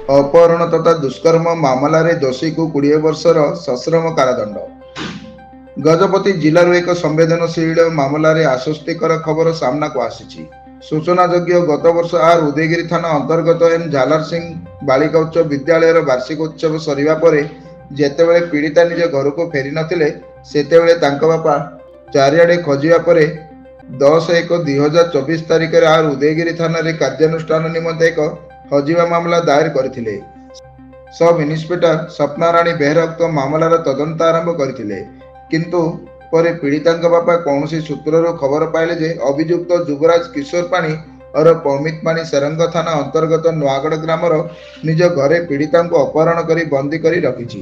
अपहरण तथा दुष्कर्म मामलें दोषी को 20 वर्षर सश्रम कारादंड। गजपति जिलूर एक संवेदनशील मामलें आश्वस्तिकर खबर सामना को आसी। सूचनायोग्य गत वर्ष आर उदयगिरी थाना अंतर्गत एन झालर सिंह बालिका उच्च विद्यालय वार्षिक उत्सव सरिबा परे जेतेबेले पीड़िता निज घर को फेरी नथिले सेतेबेले तांका बापा चारिआडे खोजिबा परे 10/1/2024 तारिख में आर उदयगिरी थाना रे कार्यानुष्ठान निमंते एक हजिबा मामला दायर करथिले। सब इन्स्पेक्टर स्वप्नाराणी बेहरा उक्त मामलार तदंत आरंभ करथिले, किंतु परे पीड़ितांक बापा कौनसी सूत्रରୁ खबर पाइले जे अभियुक्त युवराज किशोर पाणी और अमित पाणी सेरंग थाना अंतर्गत नुआगढ़ ग्रामर निज घरे पीड़ितांको अपहरण करी बंदी करी रखिछि।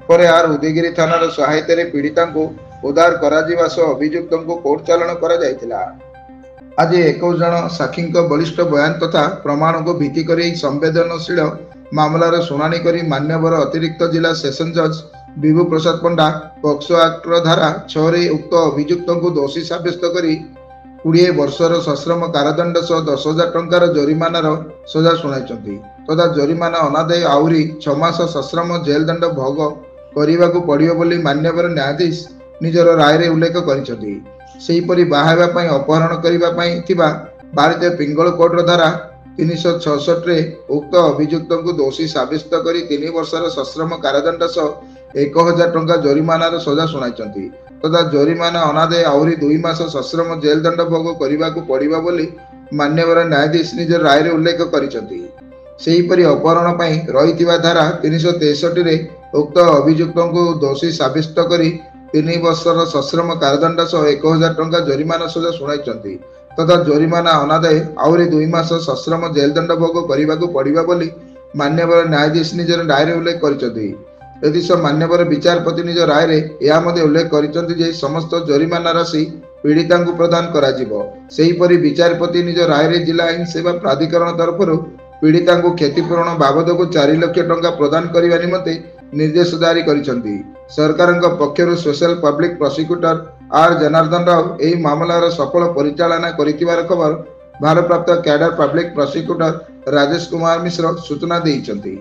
परे आर उदयगिरी थानार सहायतारे पीड़ितांको उद्धार कराजिबा सह अभियुक्तंको कोर्ट चालाण करा जायतिला। आज 21 जन साक्षींक बलिष्ठ बयान तथा प्रमाण को भित्ति करी संवेदनशील मामलार शुणाणी करी मान्यवर अतिरिक्त जिला सेशन जज विभू प्रसाद पंडा पॉक्सो एक्टर धारा 6 रे उक्त अभियुक्त को दोषी साब्यस्त करी 20 वर्षर सश्रम कारादंड सह 10,000 टंकार जरिमानार सजा शुणाइछन्ति तथा जरिमाना अनादाय आउरी 6 मास सश्रम जेल दंड भोग करिबाकू पड़िबो बोली मान्यवर न्यायाधीश निजर राय रे उल्लेख करिछन्ति। सेहीपरि बाहाबा पई अपहरण करिबा पई थिबा भारतीय पिंगल कोड धारा 366 रे उक्त अभियुक्त को दोषी साब्यस्त करी 3 वर्षर सश्रम कारादंड सह 1,000 टंका जरिमानार सजा शुणाइछन्ति तथा जरिमाना अनादाय आउरी 2 मास सश्रम जेल दंड भोग करिबाकू पड़िबा बोली मान्यवर न्यायाधीश निजर राय रे उल्लेख करिछन्ति। सेहीपरि अपहरण पई रहिथिबा धारा 363 रे उक्त अभियुक्त को दोषी साब्यस्त करी 3 वर्षर सश्रम कारादंड सह 1,000 टंका जरिमाना सजा शुणाइछन्ति तथा जरिमाना अनादाय आउरी 2 मास सश्रम जेल दंड भोग करिबाकू पड़िबा बोली मान्यवर न्यायाधीश निजर राय रे उल्लेख करिछन्ति। एथिसह मान्यवर विचारपति निज राय रे या मध्ये उल्लेख करिछन्ति जे समस्त जरिमाना राशि पीड़ितांकु प्रदान कराजिबो। सेहीपरि विचारपति निज राय रे जिला आईन सेवा प्राधिकरण तरफरु पीड़ितांकु क्षतिपूरण बाबद को 4 लाख टंका प्रदान करबा निमंते निर्देश जारी करिछन्ति। सरकारक पक्षरु special public prosecutor R Janardan Rao एही मामलार सफल परिचालना करिथिबार खबर भारप्राप्त cadre public prosecutor Rajesh Kumar Mishra सूचना दैछन्ति।